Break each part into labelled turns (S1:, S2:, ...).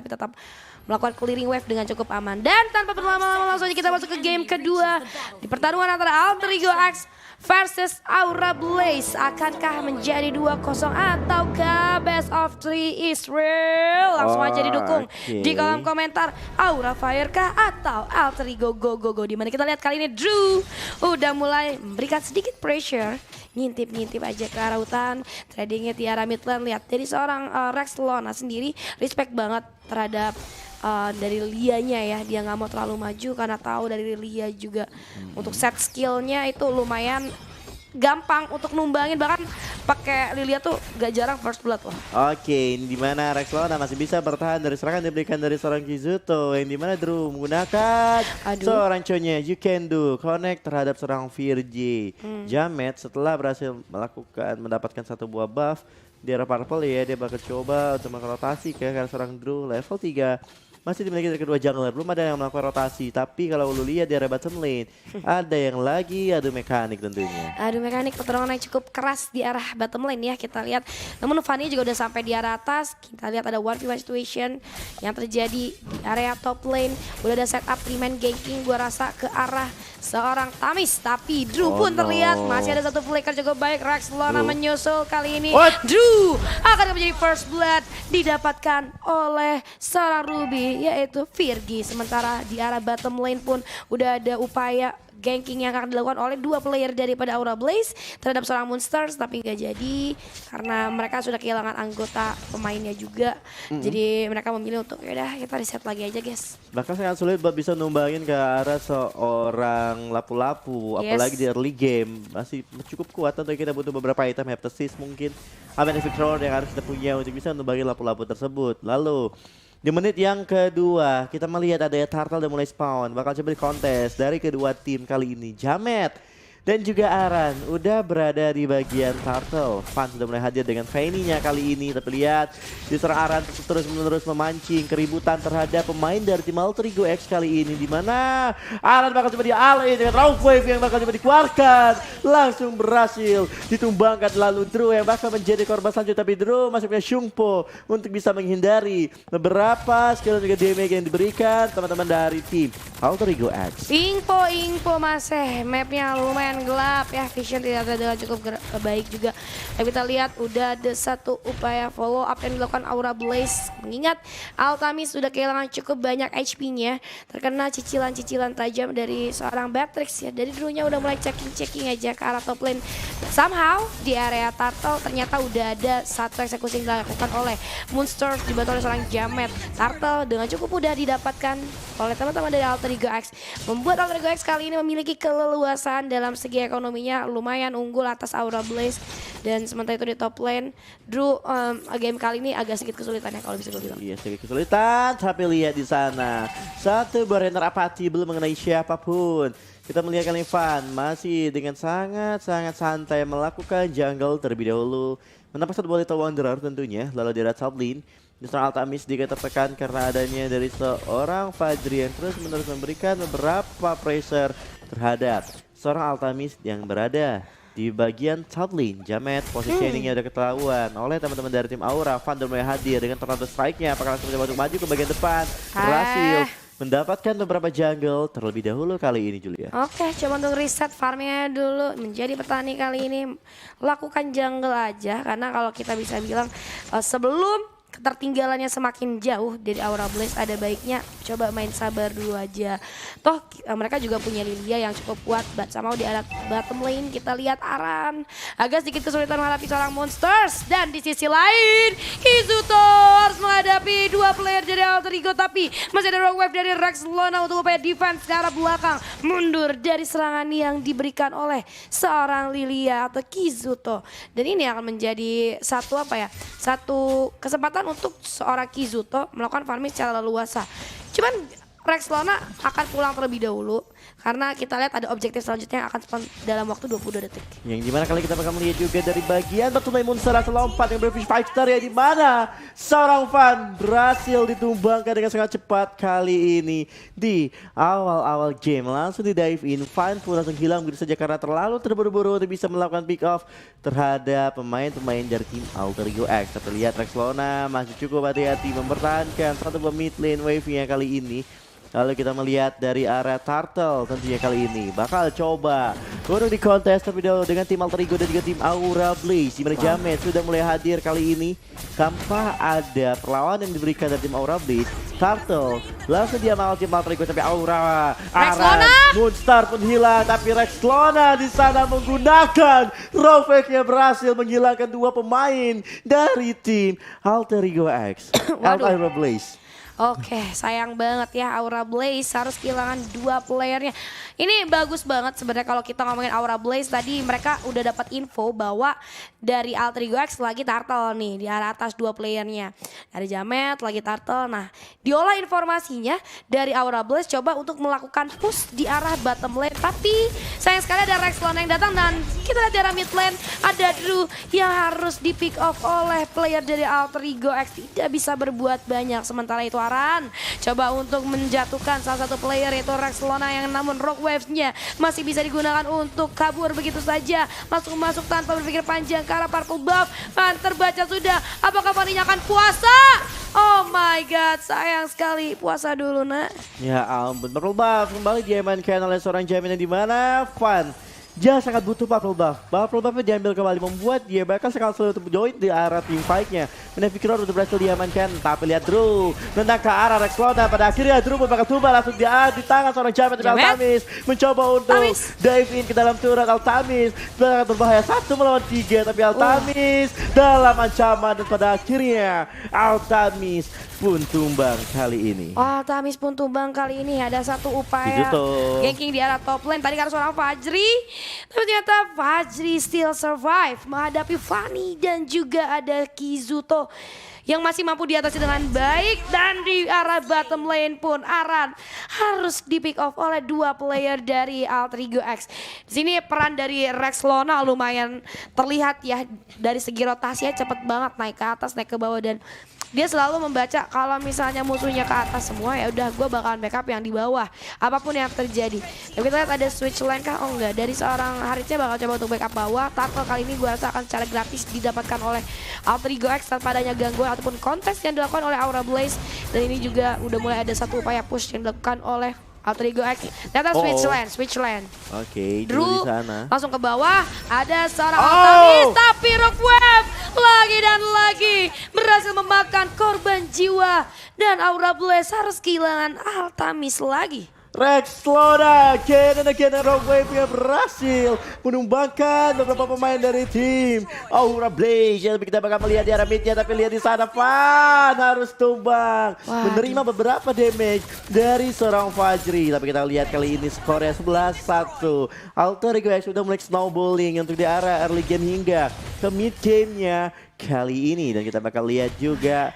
S1: tapi tetap melakukan clearing wave dengan cukup aman. Dan tanpa berlama-lama langsung aja kita masuk ke game kedua. Di pertarungan antara Alter Ego X versus Aura Blaze. Akankah menjadi 2-0 ataukah best of 3 Israel? Langsung aja didukung di kolom komentar. Aura Fire kah atau Alter Ego Go Go Go? Dimana kita lihat kali ini Drew udah mulai memberikan sedikit pressure. Ngintip-ngintip aja ke arah hutan. Tradingnya Tiara Midland. Lihat dari seorang Rex Lona sendiri respect banget terhadap dari Lianya ya, dia nggak mau terlalu maju karena tahu dari Lia juga untuk set skillnya itu lumayan gampang untuk numbangin, bahkan pakai Lilia tuh gak jarang first blood loh.
S2: Oke, ini dimana Rex Lona masih bisa bertahan dari serangan diberikan dari seorang Kizuto, yang dimana Drew menggunakan seorang Chonya You Can Do connect terhadap seorang Virgi. Jamet setelah berhasil mendapatkan satu buah buff di arah purple ya, dia bakal coba untuk merotasi ke arah seorang Drew level 3. Masih dimiliki dari kedua jungler, belum ada yang melakukan rotasi. Tapi kalau lu lihat di area bottom lane, ada yang lagi adu mekanik tentunya.
S1: Adu mekanik pertarungan yang cukup keras di arah bottom lane ya, kita lihat. Namun Fanny juga udah sampai di arah atas. Kita lihat ada 1v1 situation yang terjadi di area top lane. Udah ada setup 3-man ganking gua rasa ke arah seorang Tamis. Tapi Drew pun terlihat masih ada satu flicker cukup baik. Rex Lona menyusul kali ini. Drew akan menjadi first blood didapatkan oleh seorang Ruby, yaitu Virgi. Sementara di arah bottom lane pun udah ada upaya ganking yang akan dilakukan oleh dua player daripada Aura Blaze terhadap seorang Monsters, tapi nggak jadi karena mereka sudah kehilangan anggota pemainnya juga. Jadi mereka memilih untuk yaudah kita reset lagi aja guys.
S2: Bahkan sangat sulit buat bisa numbangin ke arah seorang lapu-lapu, apalagi di early game. Masih cukup kuat, tentu kita butuh beberapa item Heptasis mungkin. Amen Victor yang harus kita punya untuk bisa numbangin lapu-lapu tersebut. Lalu di menit yang kedua, kita melihat ada Turtle udah mulai spawn. Bakal coba di kontes dari kedua tim kali ini. Jamet dan juga Aran udah berada di bagian Turtle. Fan sudah mulai hadir dengan Fanny-nya kali ini. Tapi lihat, di serang Aran terus-menerus memancing keributan terhadap pemain dari tim Alter Ego X kali ini. Dimana Aran bakal coba di-all-in dengan Round Wave yang bakal coba dikeluarkan. Langsung berhasil ditumbangkan, lalu Drew yang bakal menjadi korban selanjutnya. Tapi Drew masih punya Shungpo untuk bisa menghindari beberapa skill dan juga damage yang diberikan teman-teman dari tim Alter Ego X.
S1: Info masih mapnya lumayan gelap ya, vision tidak ada dengan cukup baik juga. Tapi kita lihat udah ada satu upaya follow up yang dilakukan Aura Blaze. Mengingat Altamis sudah kehilangan cukup banyak HP-nya, terkena cicilan-cicilan tajam dari seorang Beatrix ya. Dari dulunya udah mulai checking aja ke arah top lane. Somehow di area Turtle ternyata udah ada satu eksekusi yang dilakukan oleh Monster dibantu oleh seorang Jamet. Turtle dengan cukup mudah didapatkan oleh teman-teman dari Alter Ego X, membuat Alter Ego X kali ini memiliki keleluasan dalam segi ekonominya, lumayan unggul atas Aura Blaze. Dan sementara itu di top lane, Drew game kali ini agak sedikit kesulitan ya kalau bisa gue bilang.
S2: Iya, sedikit kesulitan, tapi lihat di sana satu barrier apati belum mengenai siapapun. Kita melihat Kalivan masih dengan sangat santai melakukan jungle terlebih dahulu. Mendapat satu Bolito Wanderer tentunya, lalu di top lane seorang Altamis juga tertekan karena adanya dari seorang Fajri yang terus-menerus memberikan beberapa pressure terhadap seorang Altamis yang berada di bagian top lane. Jamet positioningnya udah ketahuan oleh teman-teman dari tim Aura. Van der mulai hadir dengan tornado strike-nya. Apakah langsung mencoba untuk maju ke bagian depan? Berhasil mendapatkan beberapa jungle terlebih dahulu kali ini, Julia.
S1: Oke, coba untuk reset farmnya dulu. Menjadi petani kali ini lakukan jungle aja, karena kalau kita bisa bilang sebelum ketertinggalannya semakin jauh dari Aura Blaze, ada baiknya coba main sabar dulu aja. Toh mereka juga punya Lilia yang cukup kuat. Sama di arah bottom lane kita lihat Aran agak sedikit kesulitan menghadapi seorang Monsters. Dan di sisi lain Kizuto harus menghadapi dua player dari Alter Ego, tapi masih ada wave dari Rex Lona untuk upaya defense ke arah belakang, mundur dari serangan yang diberikan oleh seorang Lilia atau Kizuto. Dan ini akan menjadi satu satu kesempatan untuk seorang Kizuto melakukan farming secara leluasa. Cuman Rexlona akan pulang terlebih dahulu karena kita lihat ada objektif selanjutnya yang akan spawn dalam waktu 22 detik.
S2: Yang dimana kali kita bakal melihat juga dari bagian Batu Monster asal lompat yang berfish fighter ya, dimana seorang fan berhasil ditumbangkan dengan sangat cepat kali ini di awal-awal game. Langsung di dive in, Fan pun langsung hilang begitu saja karena terlalu terburu-buru untuk bisa melakukan pick off terhadap pemain-pemain dari tim Alter Ego X. Tapi lihat Rexlona masih cukup hati-hati mempertahankan satu buah mid lane wave-nya kali ini. Lalu kita melihat dari arah Turtle tentunya kali ini bakal coba untuk di kontes terlebih dahulu dengan tim Alter Ego dan juga tim Aura Blaze. Dimana Jamet sudah mulai hadir kali ini tanpa ada perlawanan yang diberikan dari tim Aura Blaze. Turtle langsung dia mau tim Alter Ego tapi Aura, Aran, Moonstar pun hilang, tapi Rexlona di sana menggunakan Rovek-nya berhasil menghilangkan dua pemain dari tim Alter Ego X. Aura Blaze.
S1: Oke, sayang banget ya Aura Blaze harus kehilangan dua playernya. Ini bagus banget sebenarnya kalau kita ngomongin Aura Blaze. Tadi mereka udah dapat info bahwa dari Alter Ego X lagi Turtle nih di arah atas dua playernya. Dari Jamet lagi Turtle. Nah, diolah informasinya dari Aura Blaze coba untuk melakukan push di arah bottom lane. Tapi sayang sekali ada Rexlona yang datang dan kita lihat di arah mid lane ada Drew yang harus di pick off oleh player dari Alter Ego X. Tidak bisa berbuat banyak. Sementara itu Aran coba untuk menjatuhkan salah satu player yaitu Rexlona yang namun rock waves-nya masih bisa digunakan untuk kabur begitu saja. Masuk tanpa berpikir panjang ke arah purple buff. Terbaca sudah. Apakah Fanny akan puasa? Oh my god, sayang sekali. Puasa dulu nak.
S2: Ya ampun, purple buff kembali diamankan oleh seorang Jamin yang dimana Fan dia sangat butuh purple buff. Purple buff diambil kembali membuat dia bakal sekali untuk join di arah team fight-nya. Victor untuk berhasil diamankan, tapi lihat Drew nendang ke arah Rexlona. Pada akhirnya Drew bakal tumbang langsung di tangan seorang Jamet. Altamis mencoba untuk dive in ke dalam turret. Altamis sangat berbahaya 1 melawan 3, tapi Altamis dalam ancaman dan pada akhirnya Altamis pun tumbang kali ini.
S1: Altamis pun tumbang kali ini. Ada satu upaya ganking di arah top lane. Tadi karena seorang Fajri, tapi ternyata Fajri still survive menghadapi Fanny dan juga ada Kizuto yang masih mampu diatasi dengan baik. Dan di arah bottom lane pun Aran harus di pick off oleh dua player dari Alter Ego X. Di sini peran dari Rexlona lumayan terlihat ya, dari segi rotasinya cepet banget naik ke atas naik ke bawah, dan dia selalu membaca kalau misalnya musuhnya ke atas semua ya udah gue bakalan backup yang di bawah apapun yang terjadi. Tapi kita lihat ada switch lane kah? Oh enggak, dari seorang Haritsnya bakal coba untuk backup bawah. Turtle kali ini gue rasa akan secara gratis didapatkan oleh Alter Ego X tanpa adanya gangguan ataupun kontes yang dilakukan oleh Aura Blaze. Dan ini juga udah mulai ada satu upaya push yang dilakukan oleh Alter Ego X. Ternyata switch lane.
S2: Oke,
S1: Drew
S2: di sana
S1: langsung ke bawah. Ada seorang Altamis, tapi Rock Wave lagi dan lagi berhasil memakan korban jiwa. Dan Aura Blaze harus kehilangan Altamis lagi.
S2: Rexlona again Rock Wave-nya berhasil menumbangkan beberapa pemain dari tim Aura Blaze. Jadi kita bakal melihat di arah mid-nya, tapi lihat di sana Fan harus tumbang. Menerima beberapa damage dari seorang Fajri. Tapi kita lihat kali ini skornya 11-1. Alter Ego X sudah mulai snowballing untuk di arah early game hingga ke mid game-nya kali ini. Dan kita bakal lihat juga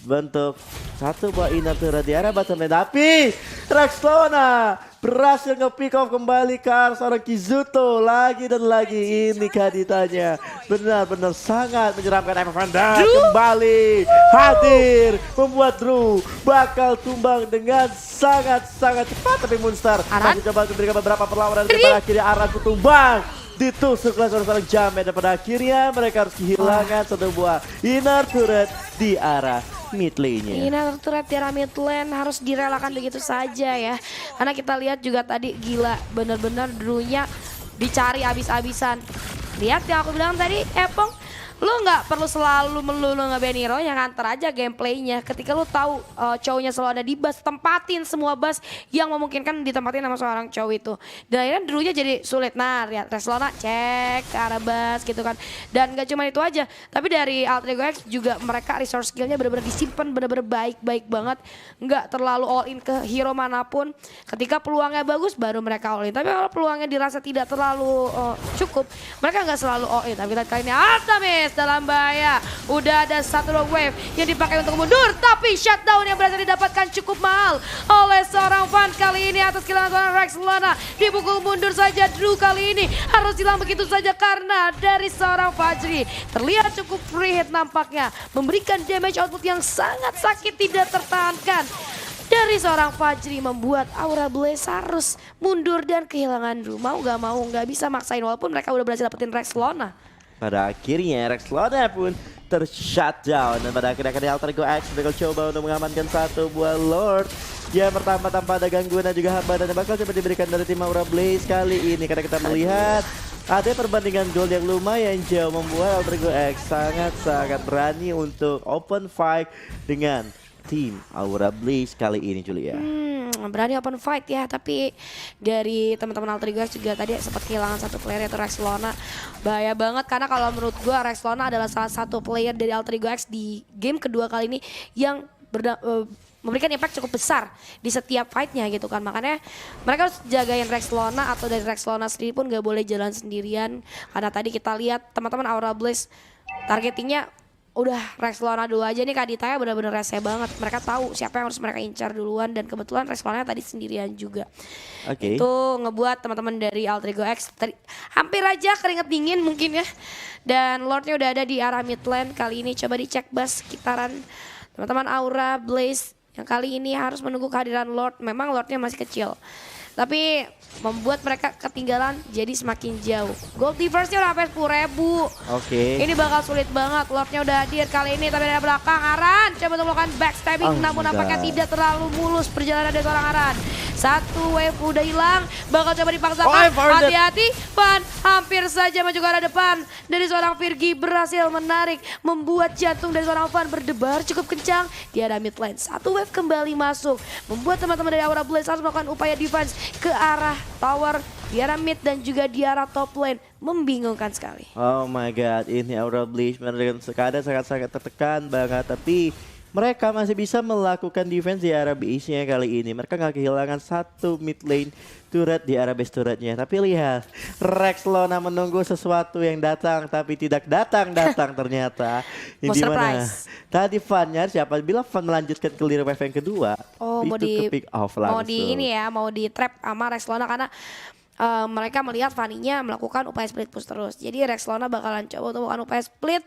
S2: bentuk satu buah inner turret di arah bottom lane, tapi Rexlona berhasil nge-pick off kembali ke arah seorang Kizuto lagi dan lagi. Ini kaditanya benar-benar sangat menyeramkan. Dan kembali hadir membuat Drew bakal tumbang dengan sangat-sangat cepat, tapi Moonstar masih coba memberikan beberapa perlawanan dan pada akhirnya Aran pun tumbang ditusuk oleh seorang Jamet. Dan pada akhirnya mereka harus kehilangan satu buah inner turret di arah mid lane-nya.
S1: Inner turret di arah mid lane harus direlakan begitu saja ya. Karena kita lihat juga tadi gila bener-bener Drew-nya dicari abis-abisan. Lihat yang aku bilang tadi, Epong, lu nggak perlu selalu melulu nge-ban hero, yang nganter aja gameplaynya. Ketika lu tahu cowoknya selalu ada di bus, tempatin semua bus yang memungkinkan ditempatin sama seorang cowok itu. Dan akhirnya Drew-nya jadi sulit. Nah, lihat Rexlona cek ke arah bus gitu kan. Dan gak cuma itu aja, tapi dari Alter Ego X juga mereka resource skillnya bener-bener disimpan bener-bener baik-baik banget. Nggak terlalu all in ke hero manapun. Ketika peluangnya bagus baru mereka all in. Tapi kalau peluangnya dirasa tidak terlalu cukup, mereka nggak selalu all in. Tapi lihat kali ini Altamis Blaze dalam bahaya. Udah ada satu wave yang dipakai untuk mundur, tapi shutdown yang berhasil didapatkan cukup mahal oleh seorang Van kali ini atas kehilangan seorang Rexlona. Dipukul mundur saja Drew kali ini, harus hilang begitu saja karena dari seorang Fajri. Terlihat cukup free hit nampaknya, memberikan damage output yang sangat sakit tidak tertahankan. Dari seorang Fajri membuat Aura Blaze harus mundur dan kehilangan Drew. Mau gak bisa maksain walaupun mereka udah berhasil dapetin Rexlona.
S2: Pada akhirnya Rexlona pun tershutdown dan pada akhirnya akan Alter Ego X bakal coba untuk mengamankan satu buah Lord. Ya pertama tanpa ada gangguan dan juga hambatan yang bakal coba diberikan dari tim Aura Blaze kali ini. Karena kita melihat ada perbandingan gold yang lumayan jauh membuat Alter Ego X sangat-sangat berani untuk open fight dengan tim Aura Blaze kali ini, Julia.
S1: Berani open fight ya, tapi dari teman-teman Alter Ego juga tadi sempat kehilangan satu player yaitu Rexlona. Bahaya banget karena kalau menurut gua Rexlona adalah salah satu player dari Alter Ego X di game kedua kali ini yang memberikan impact cukup besar di setiap fightnya gitu kan. Makanya mereka harus jagain Rexlona, atau dari Rexlona sendiri pun gak boleh jalan sendirian. Karena tadi kita lihat teman-teman Aura Blaze targetingnya udah Rexlona dulu aja nih. Kak Ditaya benar-benar rese banget. Mereka tahu siapa yang harus mereka incar duluan dan kebetulan Rexlona tadi sendirian juga. Itu ngebuat teman-teman dari Alter Ego X hampir aja keringet dingin mungkin ya. Dan Lordnya udah ada di arah mid lane kali ini. Coba dicek bas sekitaran teman-teman Aura Blaze yang kali ini harus menunggu kehadiran Lord. Memang Lordnya masih kecil, tapi membuat mereka ketinggalan jadi semakin jauh. Gold difference-nya udah sampai 10.000. Ini bakal sulit banget. Lordnya udah hadir kali ini, tapi dari belakang Aran coba untuk melakukan backstabbing, namun nampaknya tidak terlalu mulus perjalanan dari seorang Aran. Satu wave udah hilang, bakal coba dipaksakan. Hati-hati, Van hampir saja maju ke arah depan. Dari seorang Virgi berhasil menarik, membuat jantung dari seorang Van berdebar cukup kencang di arah mid lane. Satu wave kembali masuk, membuat teman-teman dari Aura Blaze harus melakukan upaya defense ke arah tower, di arah mid dan juga di arah top lane. Membingungkan sekali.
S2: Oh my god, ini Aura Blaze dengan keadaan sangat-sangat tertekan banget, tapi mereka masih bisa melakukan defense di arah base-nya kali ini. Mereka nggak kehilangan satu mid lane turret di arah base turretnya. Tapi lihat, Rexlona menunggu sesuatu yang datang tapi tidak datang ternyata. Ini dimana? Tadi Van-nya siapa bilang Van melanjutkan clear wave yang kedua.
S1: Oh,
S2: itu ke pick off langsung.
S1: Mau di ini ya, mau di trap sama Rexlona karena mereka melihat Fanny-nya melakukan upaya split push terus. Jadi Rexlona bakalan coba untuk melakukan upaya split.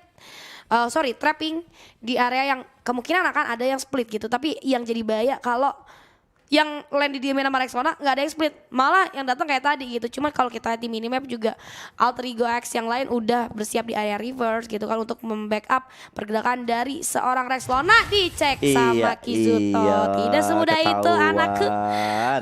S1: Trapping di area yang kemungkinan akan ada yang split gitu. Tapi yang jadi bahaya kalau yang lane di sama Rexlona nggak ada yang split, malah yang datang kayak tadi gitu. Cuma kalau kita lihat di minimap juga Alter Ego X yang lain udah bersiap di area reverse gitu kan untuk membackup pergerakan dari seorang Rexlona. Dicek sama Kizuto. Tidak semudah itu anakku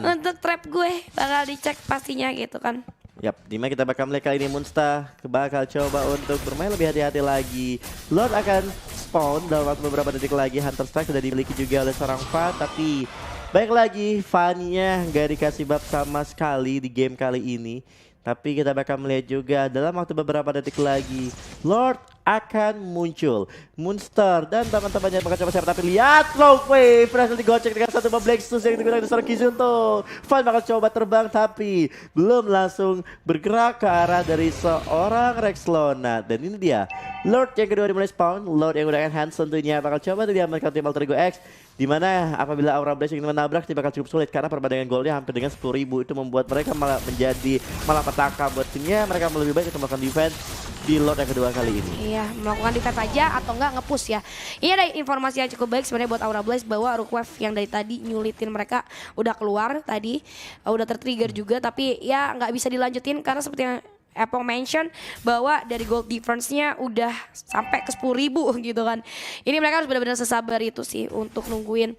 S1: untuk trap gue, bakal dicek pastinya gitu kan.
S2: Yap, dimana kita bakal melihat kali ini Munsta bakal coba untuk bermain lebih hati-hati lagi. Lord akan spawn dalam waktu beberapa detik lagi. Hunter Strike sudah dimiliki juga oleh seorang Van, tapi baik lagi Van-nya gak dikasih buff sama sekali di game kali ini. Tapi kita bakal melihat juga dalam waktu beberapa detik lagi Lord akan muncul. Moonstar dan teman-temannya bakal coba siapa, tapi lihat Long Wave berhasil digocek dengan satu mob Lexus yang digunakan seorang Kizuto. Van bakal coba terbang tapi belum langsung bergerak ke arah dari seorang Rexlona. Dan ini dia Lord yang kedua dimulai spawn. Lord yang udah enhance tentunya bakal coba diamankan tim Alter Ego X. Dimana apabila Aura Blaze ingin menabrak dia bakal cukup sulit karena perbandingan golnya hampir dengan 10.000. Itu membuat mereka malah menjadi petaka buat timnya. Mereka lebih baik untuk melakukan defense di Lord yang kedua kali ini.
S1: Iya, melakukan defense aja atau enggak nge-push ya. Ini ada informasi yang cukup baik sebenarnya buat Aura Blaze bahwa Rook Wave yang dari tadi nyulitin mereka udah keluar tadi, udah tertrigger juga, tapi ya nggak bisa dilanjutin karena seperti yang Epong mention bahwa dari gold difference-nya udah sampai ke 10.000 gitu kan. Ini mereka harus benar-benar sesabar itu sih untuk nungguin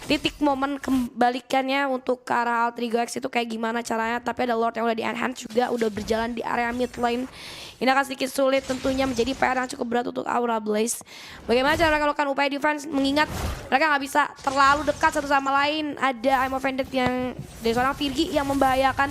S1: titik momen kembalikannya untuk ke arah Alter Ego X itu kayak gimana caranya. Tapi ada Lord yang udah di-enhance juga, udah berjalan di area mid lane. Ini akan sedikit sulit tentunya, menjadi PR yang cukup berat untuk Aura Blaze. Bagaimana cara mereka melakukan upaya defense, mengingat mereka nggak bisa terlalu dekat satu sama lain. Ada I'm Offended yang dari seorang Virgi yang membahayakan.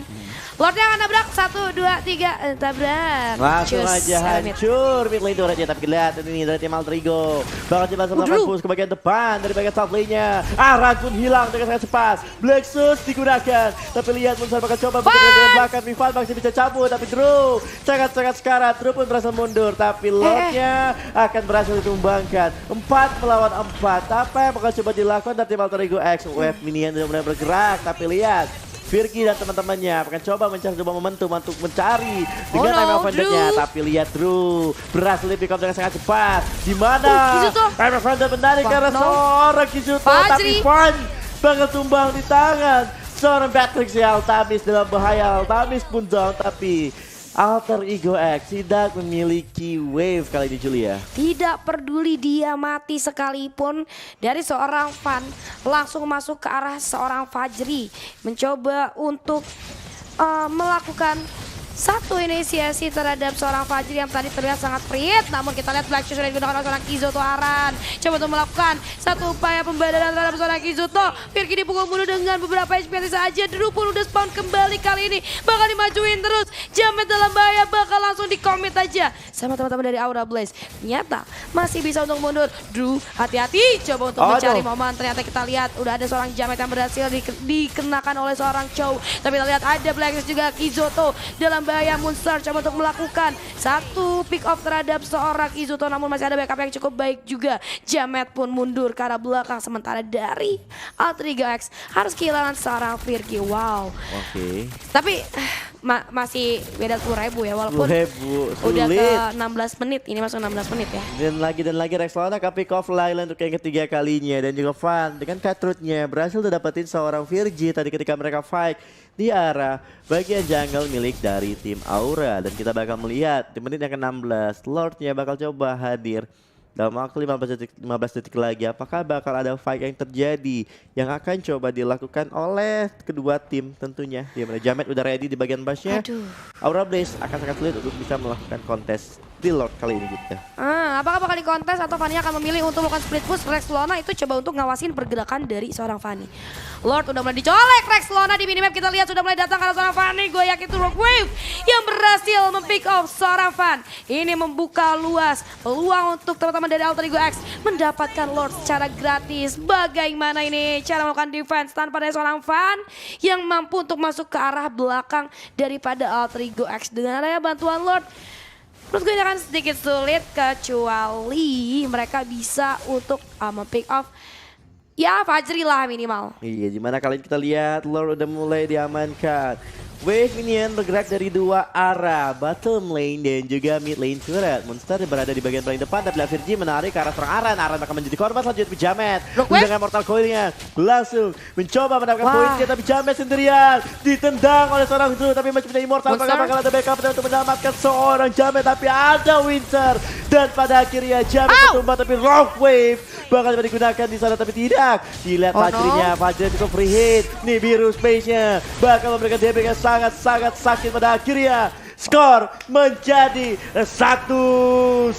S1: Lordnya akan nabrak, 1, 2, 3, tabrak.
S2: Langsung
S1: Cus,
S2: aja
S1: Aramid.
S2: hancur mid lane door aja, tapi kita lihat ini dari tim Alterigo. Bakal jelas melakukan push ke bagian depan dari bagian top lane-nya. Aran pun hilang dengan sangat cepat. Blexus digunakan, tapi lihat Munsan bakal coba bekerja dengan belakang. Rival masih bisa cabut, tapi Drew sangat-sangat sekarat. Drew pun berhasil mundur, tapi Lordnya akan berhasil ditumbangkan. 4 melawan 4. Apa yang bakal coba dilakukan dari tim Alterigo X? Wave minion sudah mulai bergerak, tapi lihat Virgi dan teman-temannya akan coba mencari momentum untuk mencari dengan time offender-nya. Tapi lihat Drew berhasil di pick up dengan sangat cepat. Di mana time offender menarik karena seorang Kizuto, tapi Fan bakal tumbang di tangan seorang Patrick. Altamis dalam bahaya, Altamis pun down, tapi Alter Ego X tidak memiliki wave kali ini, Julia.
S1: Tidak peduli dia mati sekalipun, dari seorang Fan langsung masuk ke arah seorang Fajri. Mencoba untuk melakukan satu inisiasi terhadap seorang Fajri yang tadi terlihat sangat perit. Namun kita lihat Black Shoes sudah digunakan oleh seorang Kizoto Aran. Coba untuk melakukan satu upaya pembadalan terhadap seorang Kizoto. Virgi dipukul mundur dengan beberapa HP saja. Drew pun udah spawn kembali kali ini. Bakal dimajuin terus. Jamet dalam bahaya, bakal langsung di-commit aja sama teman-teman dari Aura Blaze. Ternyata masih bisa untuk mundur. Drew hati-hati coba untuk mencari momen. Ternyata kita lihat udah ada seorang Jamet yang berhasil dikenakan oleh seorang Chow. Tapi kita lihat ada Black Shoes juga Kizoto dalam bahaya. Moonstar coba untuk melakukan satu pick off terhadap seorang Kizuto, namun masih ada backup yang cukup baik juga. Jamet pun mundur ke arah belakang, sementara dari Alter Ego X harus kehilangan seorang Virgi. Wow.
S2: Oke.
S1: Tapi masih beda 10.000 ya, walaupun
S2: 10.000,
S1: udah
S2: sulit.
S1: ke 16 menit. Ini masuk 16 menit ya.
S2: Dan lagi Rexlona ke pick off Lailan untuk yang ketiga kalinya. Dan juga Fan dengan Cutthroat-nya berhasil dapetin seorang Virgi tadi ketika mereka fight di arah bagian jungle milik dari tim Aura. Dan kita bakal melihat di menit yang ke-16 Lordnya bakal coba hadir dalam waktu 15 detik lagi. Apakah bakal ada fight yang terjadi yang akan coba dilakukan oleh kedua tim tentunya. Di mana Jamet udah ready di bagian busnya. Aura Blaze akan sangat sulit untuk bisa melakukan kontes di Lord kali ini gitu.
S1: Apakah bakal dikontes atau Fanny akan memilih untuk melakukan split push? Rexlona itu coba untuk ngawasin pergerakan dari seorang Fanny. Lord udah mulai dicolek, Rexlona di minimap kita lihat sudah mulai datang karena seorang Fanny. Gue yakin itu Rock Wave yang berhasil mempick off seorang Fan. Ini membuka luas peluang untuk teman-teman dari Alter Ego X mendapatkan Lord secara gratis. Bagaimana ini cara melakukan defense tanpa ada seorang Fan yang mampu untuk masuk ke arah belakang daripada Alter Ego X. Dengan adanya bantuan Lord, menurut gue ini akan sedikit sulit kecuali mereka bisa untuk pick off ya Fajri lah minimal.
S2: Iya, dimana kali ini kita lihat Lord udah mulai diamankan. Wave minion bergerak dari dua arah, bottom lane dan juga mid lane turret. Monster berada di bagian paling depan, tapi Virgi menarik ke arah serang Aran. Aran akan menjadi korban selanjutnya, Jamet dengan mortal coil-nya langsung mencoba mendapatkan poinnya, tapi Jamet sendirian ditendang oleh seorang Drew, tapi masih punya immortal. Apakah bakal ada backup untuk menyelamatkan seorang Jamet, tapi ada Winter. Dan pada akhirnya Jamet bertumbang, tapi Rock Wave bakal digunakan di sana, tapi tidak. Dilihat Fajrinya, Fajri cukup free hit. Nih biru space-nya bakal memberikan damage yang sangat-sangat sakit. Pada akhirnya skor menjadi 1-1.